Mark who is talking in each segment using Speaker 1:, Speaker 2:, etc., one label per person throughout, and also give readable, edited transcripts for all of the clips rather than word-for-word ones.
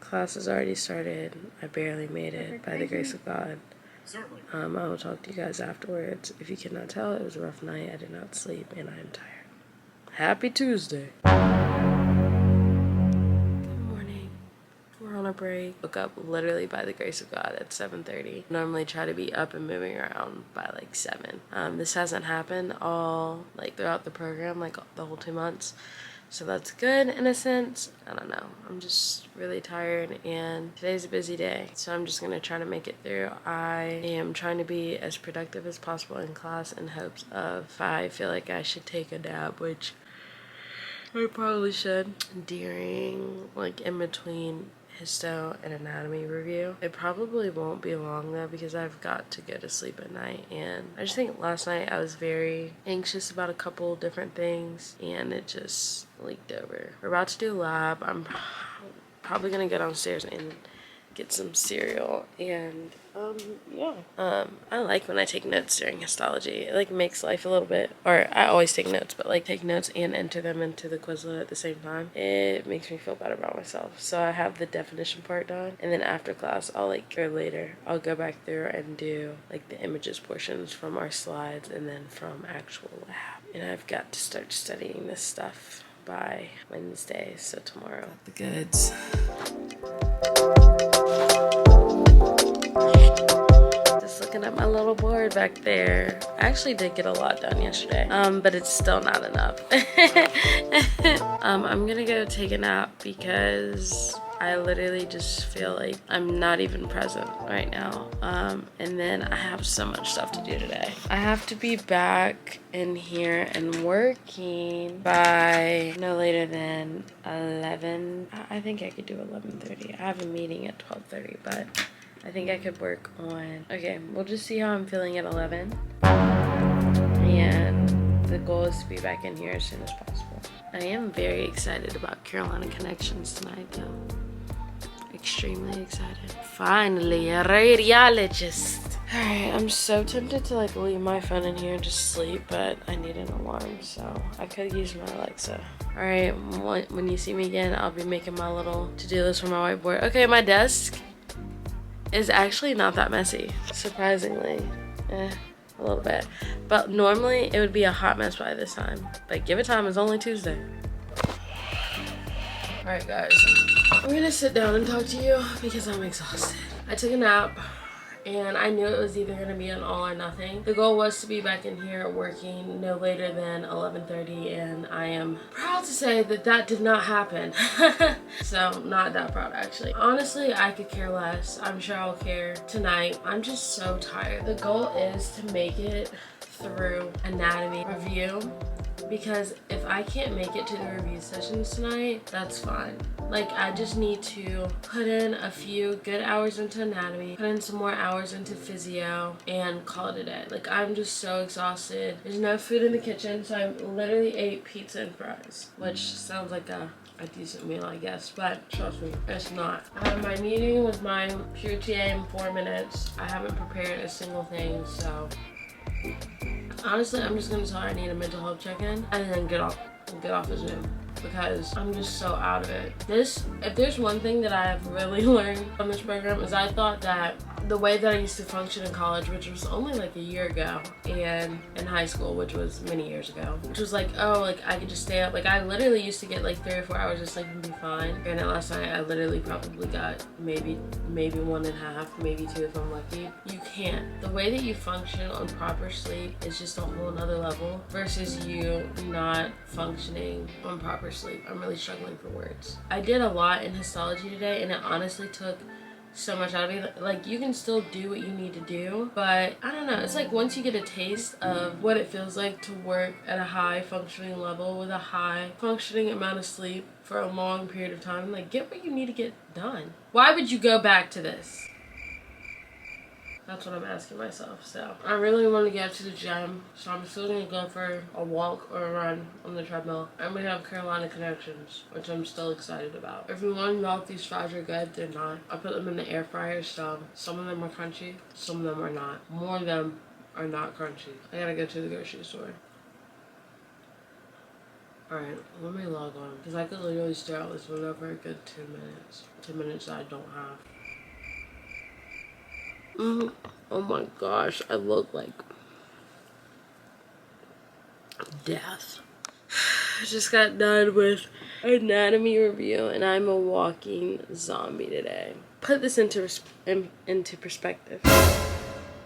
Speaker 1: Class has already started. I barely made it by the grace of God. I will talk to you guys afterwards. If you cannot tell, it was a rough night. I did not sleep and I am tired. Happy Tuesday. Good morning. We're on a break. Woke up literally by the grace of God at 7:30. Normally try to be up and moving around by like 7. This hasn't happened all throughout the program, like the whole 2 months. So that's good in a sense. I don't know. I'm just really tired and today's a busy day. So I'm just going to try to make it through. I am trying to be as productive as possible in class in hopes of if I feel like I should take a nap, which I probably should, during in between histo and anatomy review. It probably won't be long though because I've got to go to sleep at night, and I just think last night I was very anxious about a couple different things and it just leaked over. We're about to do lab. I'm probably gonna go downstairs and get some cereal and yeah. I like when I take notes during histology. It makes life a little bit, or I always take notes, but take notes and enter them into the Quizlet at the same time. It makes me feel better about myself. So I have the definition part done, and then after class I'll or later I'll go back through and do the images portions from our slides and then from actual lab. And I've got to start studying this stuff by Wednesday, so tomorrow. Got the goods. Just looking at my little board back there. I actually did get a lot done yesterday, but it's still not enough. I'm gonna go take a nap because I literally just feel like I'm not even present right now. And then I have so much stuff to do today. I have to be back in here and working by no later than 11. I think I could do 11:30. I have a meeting at 12:30, but I think I could work on, okay, we'll just see how I'm feeling at 11. And the goal is to be back in here as soon as possible. I am very excited about Carolina Connections tonight though. Extremely excited. Finally, a radiologist. Alright, I'm so tempted to leave my phone in here and just sleep, but I need an alarm, so I could use my Alexa. Alright, when you see me again, I'll be making my little to-do list for my whiteboard. Okay, my desk is actually not that messy, surprisingly. A little bit. But normally it would be a hot mess by this time. But give it time, it's only Tuesday. Alright guys, I'm gonna sit down and talk to you because I'm exhausted. I took a nap and I knew it was either gonna be an all or nothing. The goal was to be back in here working no later than 11:30, and I am proud to say that that did not happen. So not that proud actually. Honestly, I could care less. I'm sure I'll care tonight. I'm just so tired. The goal is to make it through anatomy review, because if I can't make it to the review sessions tonight, that's fine. I just need to put in a few good hours into anatomy, put in some more hours into physio, and call it a day. I'm just so exhausted. There's no food in the kitchen, so I literally ate pizza and fries, which sounds like a decent meal, I guess, but trust me, it's not. I have my meeting with my pure TA in 4 minutes. I haven't prepared a single thing, so honestly, I'm just gonna tell her I need a mental health check-in and then get off the Zoom because I'm just so out of it. If there's one thing that I have really learned from this program is I thought that the way that I used to function in college, which was only a year ago, and in high school, which was many years ago, which was I could just stay up. I literally used to get 3 or 4 hours of sleep and be fine. Granted, last night I literally probably got maybe 1.5, maybe 2 if I'm lucky. You can't. The way that you function on proper sleep is just a whole nother level versus you not functioning on proper sleep. I'm really struggling for words. I did a lot in histology today, and it honestly took so much out of me. You can still do what you need to do, but I don't know, it's once you get a taste of what it feels like to work at a high functioning level with a high functioning amount of sleep for a long period of time, get what you need to get done. Why would you go back to this? That's what I'm asking myself. So I really want to get to the gym, so I'm still gonna go for a walk or a run on the treadmill. And we have Carolina Connections, which I'm still excited about. If you want to know if these fries are good, they're not. I put them in the air fryer, so some of them are crunchy, some of them are not. More of them are not crunchy. I gotta go to the grocery store. Alright, let me log on. Because I could literally stare at this window for a good 10 minutes. 10 minutes that I don't have. Oh my gosh, I look like death. I just got done with anatomy review and I'm a walking zombie today. Put this into perspective.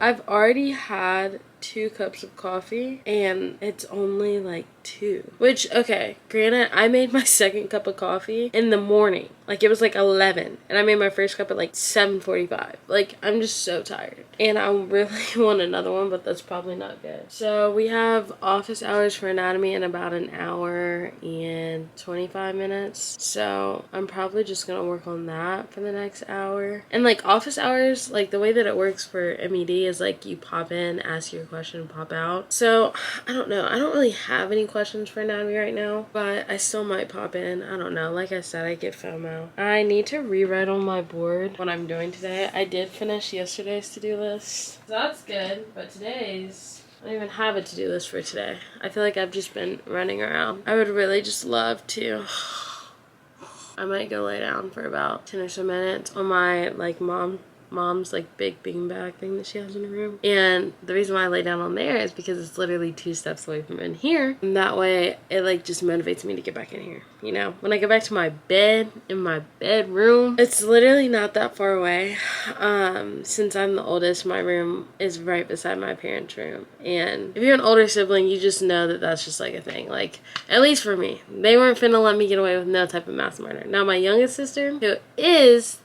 Speaker 1: I've already had 2 cups of coffee and it's only like 2. Which, okay, granted, I made my second cup of coffee in the morning. Like it was like 11 and I made my first cup at like 7:45. Like I'm just so tired. And I really want another one, but that's probably not good. So we have office hours for anatomy in about an hour and 25 minutes. So I'm probably just gonna work on that for the next hour. And like office hours, like the way that it works for M.E.D is like you pop in, ask your question, pop out. So I don't know. I don't really have any questions for anatomy right now, but I still might pop in. I don't know. Like I said, I get FOMO. I need to rewrite on my board what I'm doing today. I did finish yesterday's to-do list. So that's good, but today's, I don't even have a to-do list for today. I feel like I've just been running around. I would really just love to. I might go lay down for about 10 or so minutes on my like mom's like big beanbag thing that she has in her room. And the reason why I lay down on there is because it's literally 2 steps away from in here. And that way it like just motivates me to get back in here. You know, when I go back to my bed in my bedroom, it's literally not that far away. Since I'm the oldest, my room is right beside my parents' room. And if you're an older sibling, you just know that that's just like a thing. Like, at least for me, they weren't finna let me get away with no type of mass murder. Now my youngest sister, who is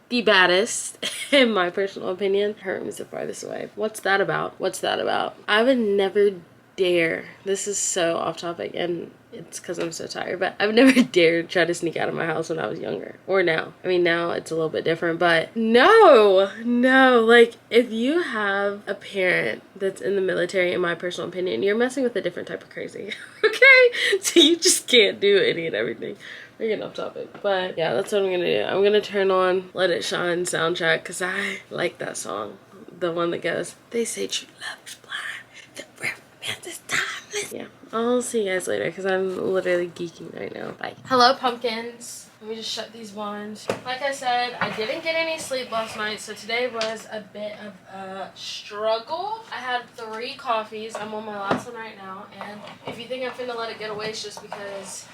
Speaker 1: the baddest, in my personal opinion, her room is the farthest away. What's that about? What's that about? I would never dare. This is so off topic and it's because I'm so tired, but I've never dared try to sneak out of my house when I was younger. Or now. I mean, now it's a little bit different, but no. Like, if you have a parent that's in the military, in my personal opinion, you're messing with a different type of crazy. Okay? So you just can't do any and everything. We're getting off topic, but yeah, that's what I'm gonna do. I'm gonna turn on Let It Shine soundtrack because I like that song. The one that goes, they say true love is blind, the romance is timeless. Yeah, I'll see you guys later because I'm literally geeking right now. Bye. Hello, pumpkins. Let me just shut these blinds. Like I said, I didn't get any sleep last night, so today was a bit of a struggle. I had 3 coffees. I'm on my last one right now, and if you think I'm finna let it get away, it's just because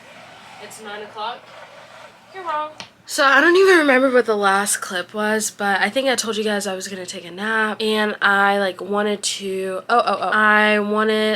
Speaker 1: it's 9 o'clock. You're wrong. So I don't even remember what the last clip was, but I think I told you guys I was gonna take a nap and I like wanted to, I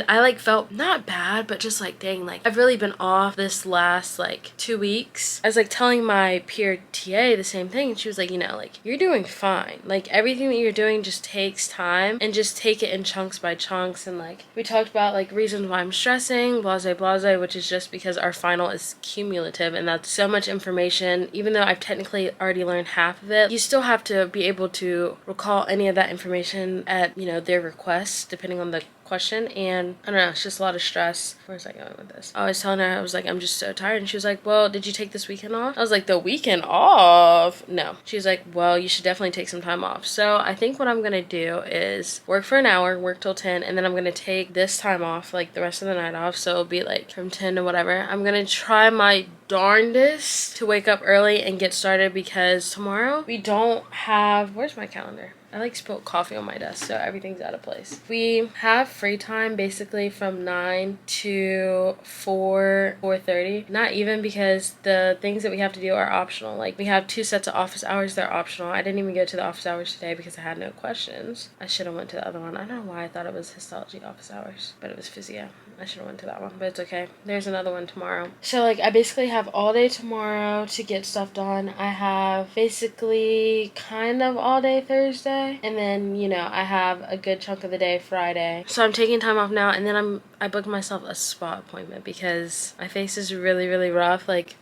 Speaker 1: like felt not bad, but just like, dang, like I've really been off this last like 2 weeks. I was like telling my peer TA the same thing and she was like, you know, like you're doing fine. Like everything that you're doing just takes time and just take it in chunks by chunks. And like we talked about like reasons why I'm stressing, blase, which is just because our final is cumulative and that's so much information. Even though I've technically already learned half of it, you still have to be able to recall any of that information at, you know, their request, depending on the question. And I don't know, it's just a lot of stress. Where's I going with this? I was telling her, I was like, I'm just so tired. And she was like, well, did you take this weekend off? I was like, the weekend off? No. She was like, well, you should definitely take some time off. So I think what I'm gonna do is work for an hour, work till 10, and then I'm gonna take this time off, like the rest of the night off. So it'll be like from 10 to whatever. I'm gonna try my darndest to wake up early and get started because tomorrow we don't have, where's my calendar? I like spilled coffee on my desk, so everything's out of place. We have free time basically from 9 to 4:30. Not even, because the things that we have to do are optional. Like we have 2 sets of office hours, they're optional. I didn't even go to the office hours today because I had no questions. I should have went to the other one. I don't know why I thought it was histology office hours, but it was physio. I should have went to that one, but it's okay. There's another one tomorrow. So like I basically have all day tomorrow to get stuff done. I have basically kind of all day Thursday, and then, you know, I have a good chunk of the day Friday. So I'm taking time off now, and then I booked myself a spa appointment because my face is really, really rough. Like,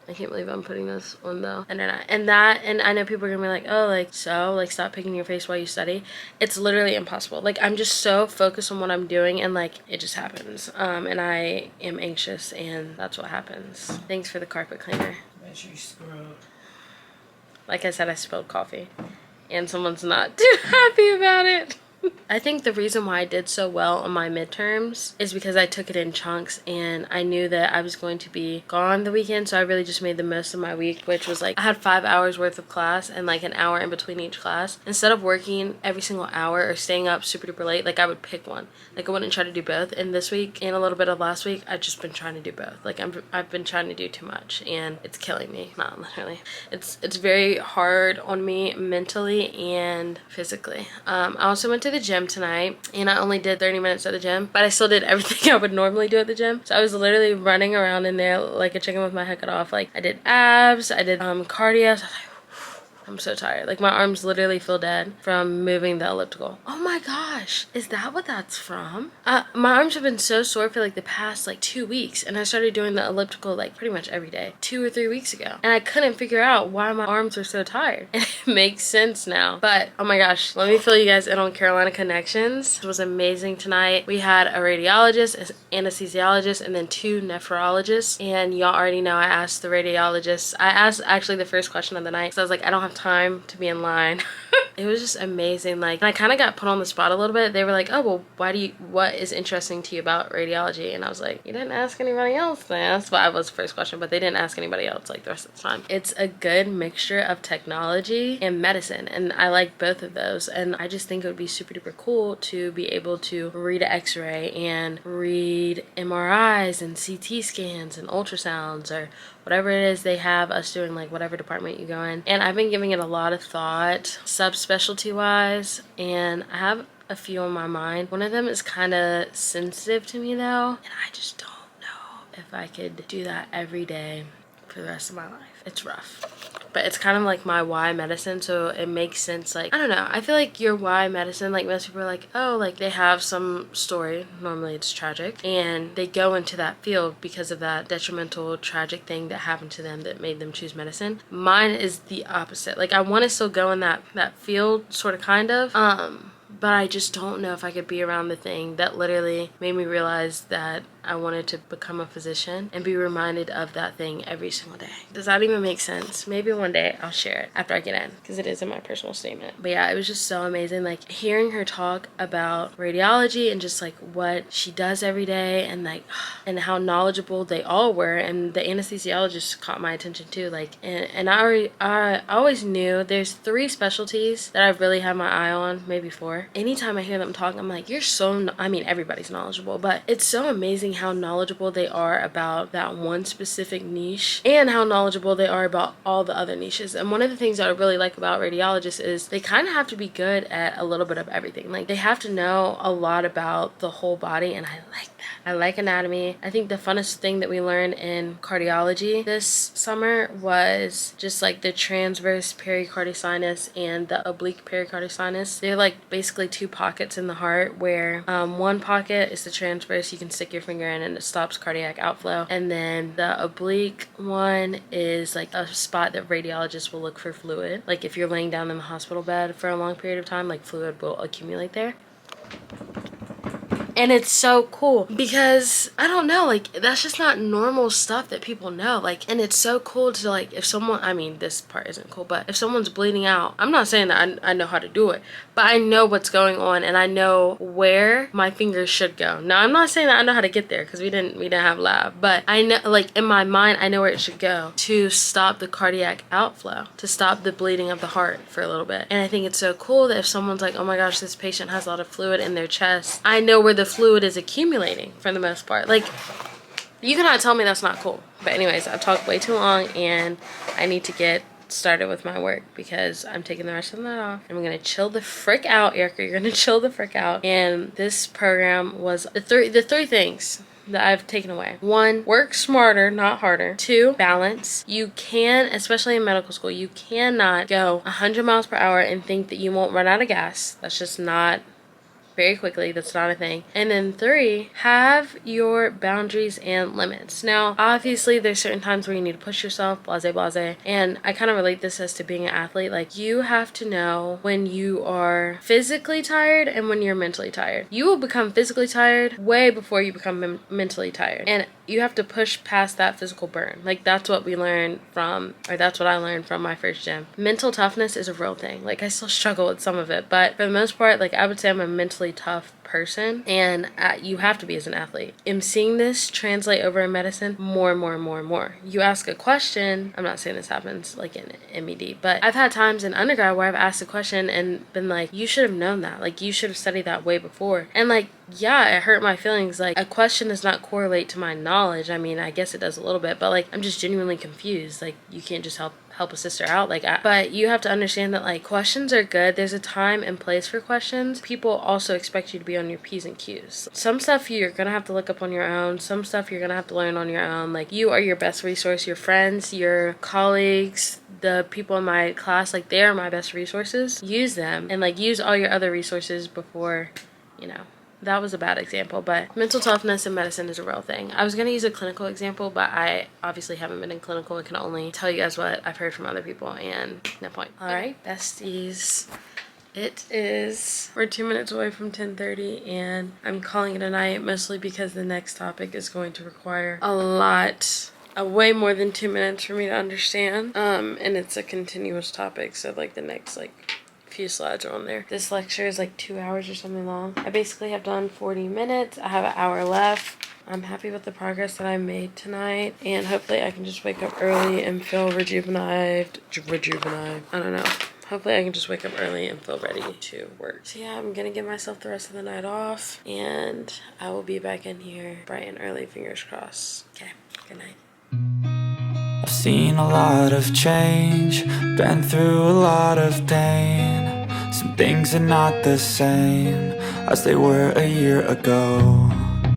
Speaker 1: I can't believe I'm putting this on the internet. And I know people are gonna be like, oh, like, so, like, stop picking your face while you study. It's literally impossible. Like, I'm just so focused on what I'm doing, and, like, it just happens. And I am anxious, and that's what happens. Thanks for the carpet cleaner.
Speaker 2: Make sure you scrub.
Speaker 1: Like I said, I spilled coffee, and someone's not too happy about it. I think the reason why I did so well on my midterms is because I took it in chunks, and I knew that I was going to be gone the weekend, so I really just made the most of my week, which was like I had 5 hours worth of class and like an hour in between each class. Instead of working every single hour or staying up super duper late, like I would pick one. Like I wouldn't try to do both. And this week and a little bit of last week, I've just been trying to do both. Like I've been trying to do too much, and it's killing me. Not literally. It's very hard on me mentally and physically. I also went to the gym tonight, and I only did 30 minutes at the gym, but I still did everything I would normally do at the gym. So I was literally running around in there like a chicken with my head cut off. Like I did abs, I did cardio. So I was like, I'm so tired. Like my arms literally feel dead from moving the elliptical. Oh my gosh. Is that what that's from? My arms have been so sore for like the past like 2 weeks, and I started doing the elliptical like pretty much every day 2 or 3 weeks ago. And I couldn't figure out why my arms were so tired. And it makes sense now. But oh my gosh, let me fill you guys in on Carolina Connections. It was amazing tonight. We had a radiologist, an anesthesiologist, and then 2 nephrologists. And y'all already know I asked the radiologist. I asked actually the first question of the night. So I was like, I don't have time to be in line. It was just amazing. Like, and I kind of got put on the spot a little bit. They were like, oh, well, what is interesting to you about radiology? And I was like, you didn't ask anybody else then. That's why was the first question, but they didn't ask anybody else like the rest of the time. It's a good mixture of technology and medicine, and I like both of those. And I just think it would be super duper cool to be able to read an x-ray and read MRIs and CT scans and ultrasounds, or whatever it is they have us doing, like whatever department you go in. And I've been giving it a lot of thought, subspecialty wise, and I have a few on my mind. One of them is kind of sensitive to me though, and I just don't know if I could do that every day for the rest of my life. It's rough. But it's kind of like my why medicine, so it makes sense. Like, I don't know, I feel like your why medicine, like most people are like, oh, like they have some story, normally it's tragic, and they go into that field because of that detrimental tragic thing that happened to them that made them choose medicine. Mine is the opposite. Like I want to still go in that field, sort of, kind of, but I just don't know if I could be around the thing that literally made me realize that I wanted to become a physician and be reminded of that thing every single day. Does that even make sense? Maybe one day I'll share it after I get in, because it is in my personal statement. But yeah, it was just so amazing. Like hearing her talk about radiology and just like what she does every day, and like, and how knowledgeable they all were. And the anesthesiologist caught my attention too. Like, and I always knew there's 3 specialties that I've really had my eye on, maybe 4. Anytime I hear them talk, I'm like, you're so, I mean, everybody's knowledgeable, but it's so amazing how knowledgeable they are about that one specific niche, and how knowledgeable they are about all the other niches. And one of the things that I really like about radiologists is they kind of have to be good at a little bit of everything. Like they have to know a lot about the whole body, and I like that. I like anatomy. I think the funnest thing that we learned in cardiology this summer was just like the transverse pericarditis and the oblique pericarditis. They're like basically 2 pockets in the heart, where one pocket is the transverse, you can stick your finger in and it stops cardiac outflow, and then the oblique one is like a spot that radiologists will look for fluid. Like if you're laying down in the hospital bed for a long period of time, like fluid will accumulate there. And it's so cool because I don't know, like that's just not normal stuff that people know. Like, and it's so cool to like, if someone, I mean this part isn't cool, but if someone's bleeding out, I'm not saying that I know how to do it, but I know what's going on and I know where my fingers should go. Now I'm not saying that I know how to get there, because we didn't have lab, but I know, like in my mind, I know where it should go to stop the cardiac outflow, to stop the bleeding of the heart for a little bit. And I think it's so cool that if someone's like, oh my gosh, this patient has a lot of fluid in their chest, I know where the fluid is accumulating for the most part. Like, you cannot tell me that's not cool. But anyways, I've talked way too long and I need to get started with my work because I'm taking the rest of the night off. And I'm gonna chill the frick out, Erica. You're gonna chill the frick out. And this program was the three things that I've taken away. 1, work smarter, not harder. 2, balance. You can, especially in medical school, you cannot go 100 miles per hour and think that you won't run out of gas. That's just not very quickly. That's not a thing. And then 3, have your boundaries and limits. Now, obviously, there's certain times where you need to push yourself, blase. And I kind of relate this as to being an athlete. Like, you have to know when you are physically tired and when you're mentally tired. You will become physically tired way before you become mentally tired. And you have to push past that physical burn. Like, that's what we learned from, or that's what I learned from my first gym. Mental toughness is a real thing. Like, I still struggle with some of it, but for the most part, like, I would say I'm a mentally tough person, and you have to be as an athlete. I'm seeing this translate over in medicine more and more and more and more. You ask a question, I'm not saying this happens like in M.E.D, but I've had times in undergrad where I've asked a question and been like, you should have known that, like, you should have studied that way before. And like, yeah, it hurt my feelings. Like, a question does not correlate to my knowledge. I mean, I guess it does a little bit, but like, I'm just genuinely confused. Like, you can't just help a sister out. Like, but you have to understand that, like, questions are good. There's a time and place for questions. People also expect you to be on your P's and Q's. Some stuff you're gonna have to look up on your own. Some stuff you're gonna have to learn on your own. Like, you are your best resource. Your friends, your colleagues, the people in my class, like, they are my best resources. Use them, and like, use all your other resources before, you know. That was a bad example, but mental toughness in medicine is a real thing. I was going to use a clinical example, but I obviously haven't been in clinical and can only tell you guys what I've heard from other people, and no point. All right, besties. We're 2 minutes away from 10:30, and I'm calling it a night, mostly because the next topic is going to require way more than 2 minutes for me to understand. And it's a continuous topic, so like the next few slides are on there. This lecture is like 2 hours or something long. I basically have done 40 minutes. I have an hour left. I'm happy with the progress that I made tonight, and hopefully I can just wake up early and feel rejuvenated. I don't know. Hopefully I can just wake up early and feel ready to work. So yeah, I'm gonna give myself the rest of the night off, and I will be back in here bright and early, fingers crossed. Okay, good night.
Speaker 2: I've seen a lot of change, been through a lot of pain. Some things are not the same as they were a year ago.